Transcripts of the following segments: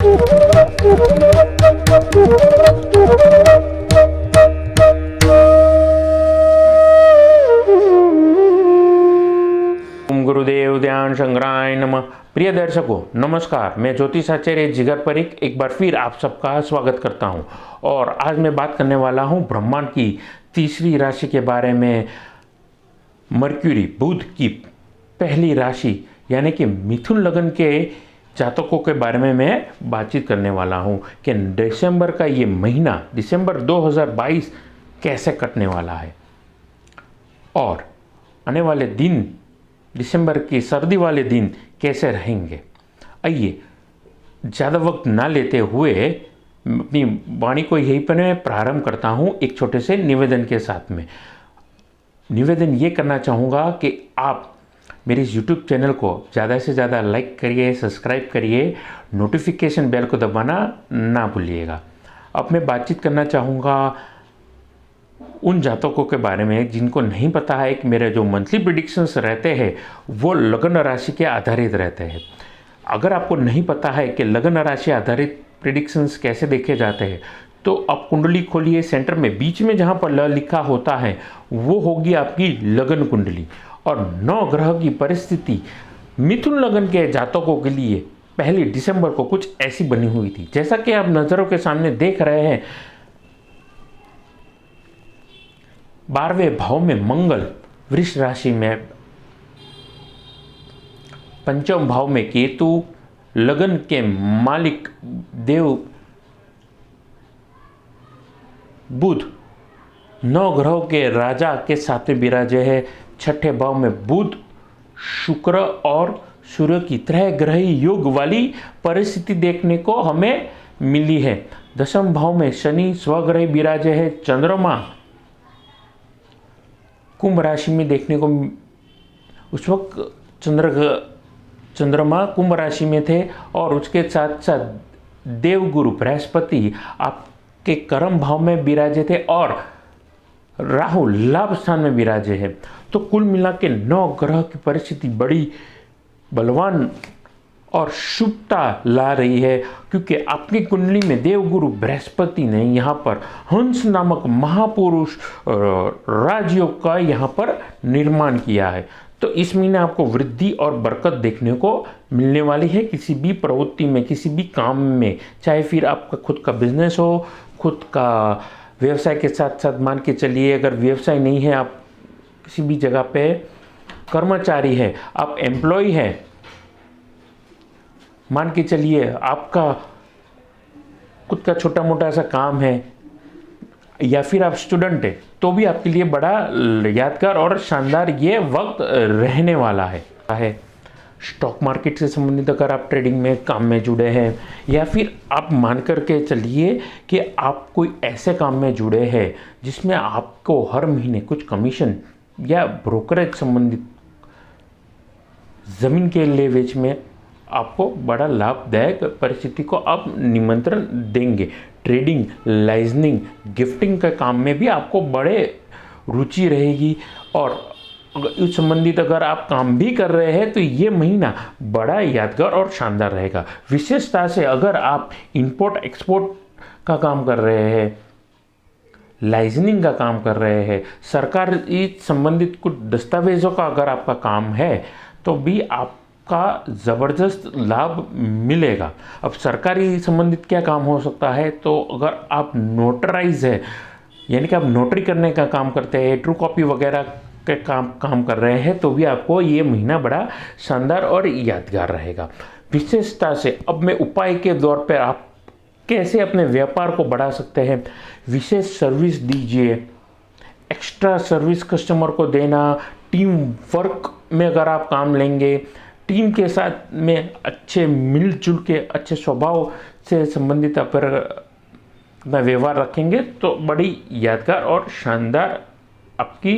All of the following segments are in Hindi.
ओम गुरुदेव ध्यान शंकराय नमः। प्रिय दर्शकों नमस्कार, मैं ज्योतिषाचार्य जिगर परीख एक बार फिर आप सबका स्वागत करता हूं। और आज मैं बात करने वाला हूं ब्रह्मांड की तीसरी राशि के बारे में। मर्क्यूरी बुध की पहली राशि यानी कि मिथुन लग्न के जातकों के बारे में मैं बातचीत करने वाला हूं कि दिसंबर का ये महीना, दिसंबर 2022 कैसे कटने वाला है और आने वाले दिन, दिसंबर की सर्दी वाले दिन कैसे रहेंगे। आइए ज़्यादा वक्त ना लेते हुए अपनी वाणी को यहीं पर मैं प्रारंभ करता हूं एक छोटे से निवेदन के साथ में। निवेदन ये करना चाहूँगा कि आप मेरे इस YouTube चैनल को ज़्यादा से ज़्यादा लाइक करिए, सब्सक्राइब करिए, नोटिफिकेशन बेल को दबाना ना भूलिएगा। अब मैं बातचीत करना चाहूँगा उन जातकों के बारे में जिनको नहीं पता है कि मेरे जो मंथली प्रिडिक्शंस रहते हैं वो लग्न राशि के आधारित रहते हैं। अगर आपको नहीं पता है कि लग्न राशि आधारित प्रिडिक्शंस कैसे देखे जाते हैं तो आप कुंडली खोलिए, सेंटर में बीच में जहाँ पर ल लिखा होता है वो होगी आपकी लग्न कुंडली। और 9 ग्रह की परिस्थिति मिथुन लग्न के जातकों के लिए 1 दिसंबर को कुछ ऐसी बनी हुई थी। जैसा कि आप नज़रों के सामने देख रहे हैं, 12वें भाव में मंगल वृष राशि में, पंचम भाव में केतु, लग्न के मालिक देव बुध, 9 ग्रहों के राजा के साथ में विराजे है। 6ठे भाव में बुध, शुक्र और सूर्य की त्रय ग्रही योग वाली परिस्थिति देखने को हमें मिली है। 10वें भाव में शनि स्वग्रही विराजे है। चंद्रमा कुंभ राशि में देखने को, उस वक्त चंद्रमा कुंभ राशि में थे और उसके साथ साथ देवगुरु बृहस्पति आपके कर्म भाव में विराजे थे और राहु लाभ स्थान में विराजे है। तो कुल मिला के 9 ग्रह की परिस्थिति बड़ी बलवान और शुभता ला रही है, क्योंकि आपकी कुंडली में देवगुरु बृहस्पति ने यहाँ पर हंस नामक महापुरुष राजयोग का यहाँ पर निर्माण किया है। तो इस महीने आपको वृद्धि और बरकत देखने को मिलने वाली है किसी भी प्रवृत्ति में, किसी भी काम में, चाहे फिर आपका खुद का बिजनेस हो, खुद का व्यवसाय के साथ साथ मान के चलिए अगर व्यवसाय नहीं है, आप किसी भी जगह पे कर्मचारी है, आप एम्प्लॉय है, मान के चलिए आपका खुद का छोटा मोटा सा काम है, या फिर आप स्टूडेंट है, तो भी आपके लिए बड़ा यादगार और शानदार ये वक्त रहने वाला है। स्टॉक मार्केट से संबंधित अगर आप ट्रेडिंग में काम में जुड़े हैं, या फिर आप मान कर के चलिए कि आप कोई ऐसे काम में जुड़े हैं जिसमें आपको हर महीने कुछ कमीशन या ब्रोकरेज संबंधित ज़मीन के ले बेच में आपको बड़ा लाभदायक परिस्थिति को आप निमंत्रण देंगे। ट्रेडिंग, लाइजनिंग, गिफ्टिंग के काम में भी आपको बड़े रुचि रहेगी और उस संबंधित अगर आप काम भी कर रहे हैं तो ये महीना बड़ा यादगार और शानदार रहेगा। विशेषता से अगर आप इंपोर्ट एक्सपोर्ट का काम कर रहे हैं, लाइजनिंग का काम कर रहे हैं, सरकारी संबंधित कुछ दस्तावेज़ों का अगर आपका काम है तो भी आपका ज़बरदस्त लाभ मिलेगा। अब सरकारी संबंधित क्या काम हो सकता है, तो अगर आप नोटराइज है यानी कि आप नोटरी करने का काम करते हैं, ट्रू कॉपी वगैरह के काम कर रहे हैं, तो भी आपको ये महीना बड़ा शानदार और यादगार रहेगा। विशेषता से अब मैं उपाय के दौर पर आप कैसे अपने व्यापार को बढ़ा सकते हैं, विशेष सर्विस दीजिए, एक्स्ट्रा सर्विस कस्टमर को देना, टीम वर्क में अगर आप काम लेंगे, टीम के साथ में अच्छे मिलजुल के अच्छे स्वभाव से संबंधित अगर अपना व्यवहार रखेंगे तो बड़ी यादगार और शानदार आपकी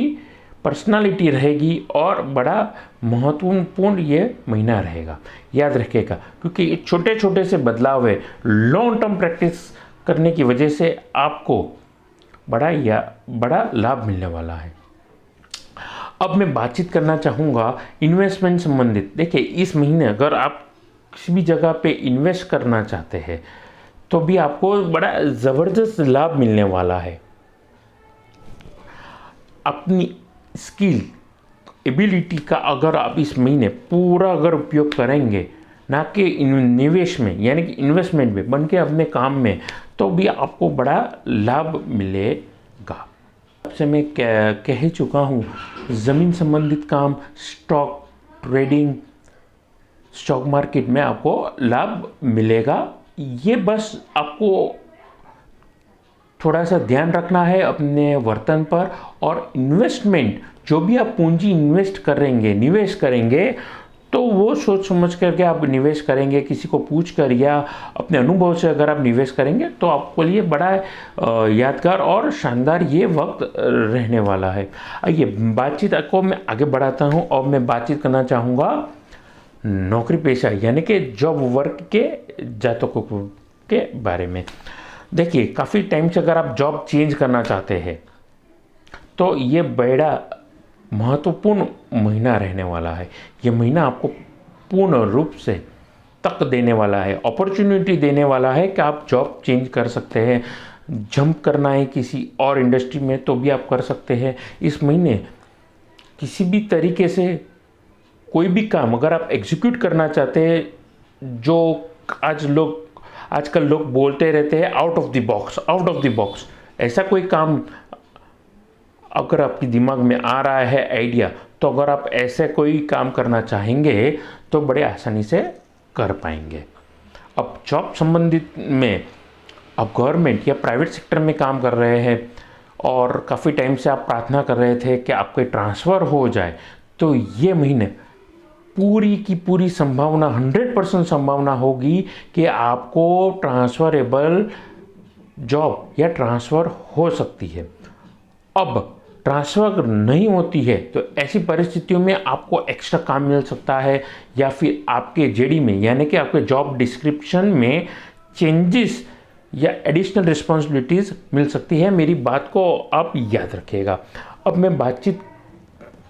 पर्सनालिटी रहेगी और बड़ा महत्वपूर्ण ये महीना रहेगा। याद रखिएगा, क्योंकि ये छोटे छोटे से बदलाव है, लॉन्ग टर्म प्रैक्टिस करने की वजह से आपको बड़ा लाभ मिलने वाला है। अब मैं बातचीत करना चाहूँगा इन्वेस्टमेंट संबंधित। देखिए, इस महीने अगर आप किसी भी जगह पे इन्वेस्ट करना चाहते हैं तो भी आपको बड़ा ज़बरदस्त लाभ मिलने वाला है। अपनी स्किल एबिलिटी का अगर आप इस महीने पूरा अगर उपयोग करेंगे, ना कि निवेश में यानी कि इन्वेस्टमेंट में, बन के अपने काम में, तो भी आपको बड़ा लाभ मिलेगा। आपसे मैं कह ही चुका हूँ, ज़मीन संबंधित काम, स्टॉक ट्रेडिंग, स्टॉक मार्केट में आपको लाभ मिलेगा। ये बस आपको थोड़ा सा ध्यान रखना है अपने वर्तन पर। और इन्वेस्टमेंट, जो भी आप पूंजी निवेश करेंगे तो वो सोच समझ करके आप निवेश करेंगे, किसी को पूछ कर या अपने अनुभव से अगर आप निवेश करेंगे तो आपके लिए बड़ा यादगार और शानदार ये वक्त रहने वाला है। आइए बातचीत को मैं आगे बढ़ाता हूँ और मैं बातचीत करना चाहूँगा नौकरी पेशा यानी कि जॉब वर्क के जातकों के बारे में। देखिए, काफ़ी टाइम से अगर आप जॉब चेंज करना चाहते हैं तो ये बड़ा महत्वपूर्ण महीना रहने वाला है। ये महीना आपको पूर्ण रूप से तक देने वाला है, अपॉर्चुनिटी देने वाला है कि आप जॉब चेंज कर सकते हैं। जंप करना है किसी और इंडस्ट्री में तो भी आप कर सकते हैं। इस महीने किसी भी तरीके से कोई भी काम अगर आप एग्जीक्यूट करना चाहते हैं, जो आजकल लोग बोलते रहते हैं आउट ऑफ द बॉक्स, ऐसा कोई काम अगर आपके दिमाग में आ रहा है आइडिया, तो अगर आप ऐसे कोई काम करना चाहेंगे तो बड़े आसानी से कर पाएंगे। अब जॉब संबंधित में आप गवर्नमेंट या प्राइवेट सेक्टर में काम कर रहे हैं और काफ़ी टाइम से आप प्रार्थना कर रहे थे कि आपके ट्रांसफ़र हो जाए, तो ये महीने पूरी की पूरी संभावना 100% संभावना होगी कि आपको ट्रांसफरेबल जॉब या ट्रांसफ़र हो सकती है। अब ट्रांसफ़र नहीं होती है तो ऐसी परिस्थितियों में आपको एक्स्ट्रा काम मिल सकता है या फिर आपके जेडी में यानी कि आपके जॉब डिस्क्रिप्शन में चेंजेस या एडिशनल रिस्पॉन्सिबिलिटीज़ मिल सकती है। मेरी बात को आप याद रखिएगा। अब मैं बातचीत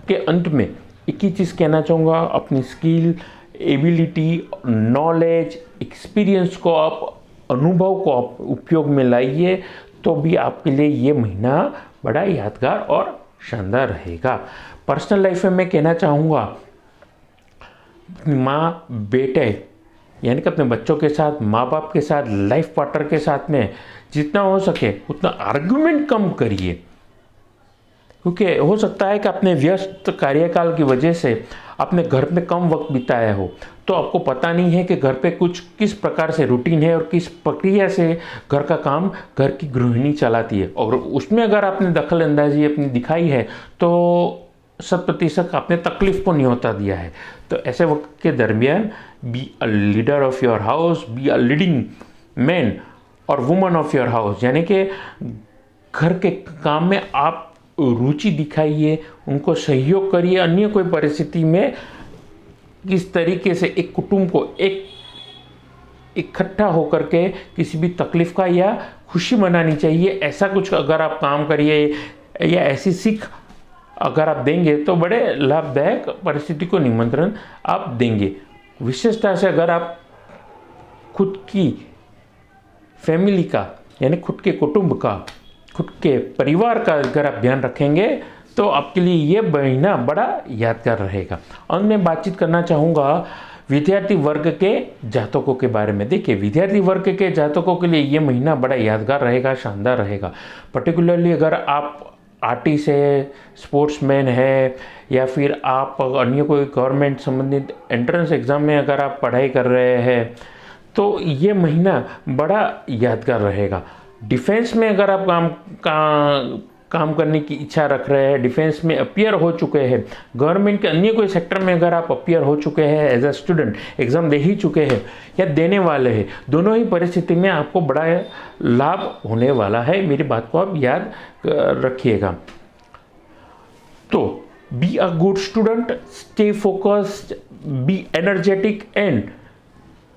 के अंत में एक ही चीज़ कहना चाहूँगा, अपनी स्किल, एबिलिटी, नॉलेज, एक्सपीरियंस को आप, अनुभव को आप उपयोग में लाइए तो भी आपके लिए ये महीना बड़ा यादगार और शानदार रहेगा। पर्सनल लाइफ में मैं कहना चाहूँगा, माँ बेटे यानी कि अपने बच्चों के साथ, माँ बाप के साथ, लाइफ पार्टनर के साथ में जितना हो सके उतना आर्गुमेंट कम करिए, क्योंकि हो सकता है कि अपने व्यस्त कार्यकाल की वजह से अपने घर में कम वक्त बिताया हो तो आपको पता नहीं है कि घर पे किस प्रकार से रूटीन है और किस प्रक्रिया से घर का काम घर की गृहिणी चलाती है, और उसमें अगर आपने दखल अंदाजी अपनी दिखाई है तो 100% आपने तकलीफ को न्योता दिया है। तो ऐसे वक्त के दरमियान be a leader of your house, be a leading man और वुमन ऑफ योर हाउस, यानी कि घर के काम में आप रुचि दिखाइए, उनको सहयोग करिए। अन्य कोई परिस्थिति में किस तरीके से एक कुटुंब को इकट्ठा होकर के किसी भी तकलीफ का या खुशी मनानी चाहिए, ऐसा कुछ अगर आप काम करिए या ऐसी सीख अगर आप देंगे तो बड़े लाभदायक परिस्थिति को निमंत्रण आप देंगे। विशेषता से अगर आप खुद की फैमिली का यानी खुद के कुटुंब का, खुद के परिवार का अगर आप ध्यान रखेंगे तो आपके लिए ये महीना बड़ा यादगार रहेगा। अंत में बातचीत करना चाहूँगा विद्यार्थी वर्ग के जातकों के बारे में। देखिए, विद्यार्थी वर्ग के जातकों के लिए ये महीना बड़ा यादगार रहेगा, शानदार रहेगा। पर्टिकुलरली अगर आप आर्टिस्ट है, स्पोर्ट्समैन है या फिर आप अन्य कोई गवर्नमेंट संबंधित एंट्रेंस एग्ज़ाम में अगर आप पढ़ाई कर रहे हैं तो ये महीना बड़ा यादगार रहेगा। डिफेंस में अगर आप काम करने की इच्छा रख रहे हैं, डिफेंस में अपीयर हो चुके हैं, गवर्नमेंट के अन्य कोई सेक्टर में अगर आप अपीयर हो चुके हैं, एज अ स्टूडेंट एग्ज़ाम दे ही चुके हैं या देने वाले हैं, दोनों ही परिस्थिति में आपको बड़ा लाभ होने वाला है। मेरी बात को आप याद रखिएगा। तो be a good student, stay focused, be energetic and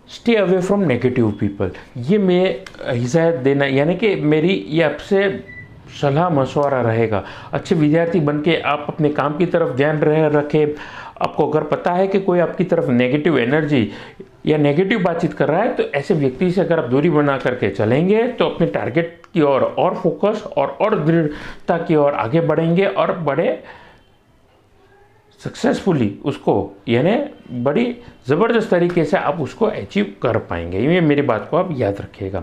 stay away from negative people. ये मैं हिदायत देना यानी कि मेरी ये आपसे सलाह मशवरा रहेगा। अच्छे विद्यार्थी बन के आप अपने काम की तरफ ध्यान रखें। आपको अगर पता है कि कोई आपकी तरफ नेगेटिव एनर्जी या नेगेटिव बातचीत कर रहा है, तो ऐसे व्यक्ति से अगर आप दूरी बना करके चलेंगे तो अपने टारगेट की ओर और फोकस और दृढ़ता की ओर आगे बढ़ेंगे और बड़े सक्सेसफुली उसको, यानी बड़ी ज़बरदस्त तरीके से आप उसको अचीव कर पाएंगे। ये मेरी बात को आप याद रखिएगा।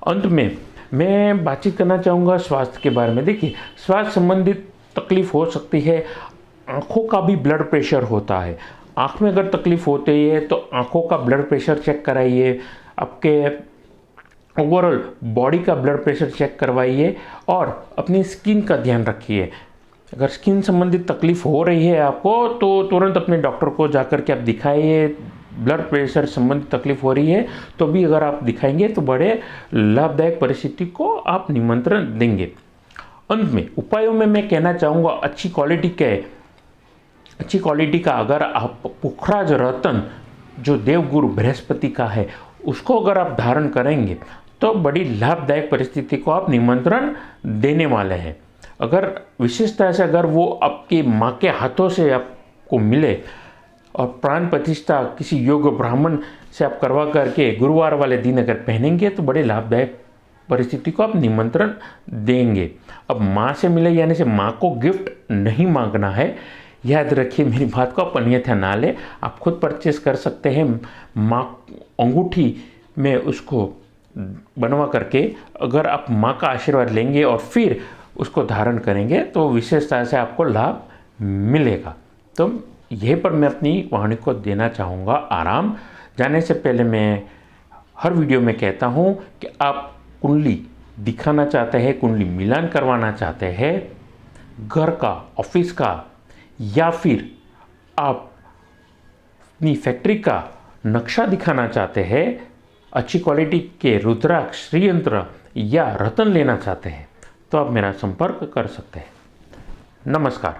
अंत में मैं बातचीत करना चाहूँगा स्वास्थ्य के बारे में। देखिए, स्वास्थ्य संबंधित तकलीफ हो सकती है। आँखों का भी ब्लड प्रेशर होता है। आँख में अगर तकलीफ होती है तो आँखों का ब्लड प्रेशर चेक कराइए, आपके ओवरऑल बॉडी का ब्लड प्रेशर चेक करवाइए और अपनी स्किन का ध्यान रखिए। अगर स्किन संबंधित तकलीफ हो रही है आपको तो तुरंत अपने डॉक्टर को जाकर के आप दिखाइए। ब्लड प्रेशर संबंधित तकलीफ हो रही है तो भी अगर आप दिखाएंगे तो बड़े लाभदायक परिस्थिति को आप निमंत्रण देंगे। अंत में उपायों में मैं कहना चाहूँगा, अच्छी क्वालिटी का अगर आप पुखराज रतन जो देवगुरु बृहस्पति का है उसको अगर आप धारण करेंगे तो बड़ी लाभदायक परिस्थिति को आप निमंत्रण देने वाले हैं। अगर विशेषता से अगर वो आपकी माँ के हाथों से आपको मिले और प्राण प्रतिष्ठा किसी योग्य ब्राह्मण से आप करवा करके गुरुवार वाले दिन अगर पहनेंगे तो बड़े लाभदायक परिस्थिति को आप निमंत्रण देंगे। अब माँ से मिले यानी से माँ को गिफ्ट नहीं मांगना है, याद रखिए मेरी बात को, आप अन्यथा ना ले। आप खुद परचेस कर सकते हैं। माँ अंगूठी में उसको बनवा करके अगर आप माँ का आशीर्वाद लेंगे और फिर उसको धारण करेंगे तो विशेषता से आपको लाभ मिलेगा। तो यहीं पर मैं अपनी वाणी को देना चाहूँगा आराम। जाने से पहले मैं हर वीडियो में कहता हूँ कि आप कुंडली दिखाना चाहते हैं, कुंडली मिलान करवाना चाहते हैं, घर का, ऑफिस का, या फिर आप अपनी फैक्ट्री का नक्शा दिखाना चाहते हैं, अच्छी क्वालिटी के रुद्राक्ष, श्रीयंत्र या रतन लेना चाहते हैं तो आप मेरा संपर्क कर सकते हैं। नमस्कार।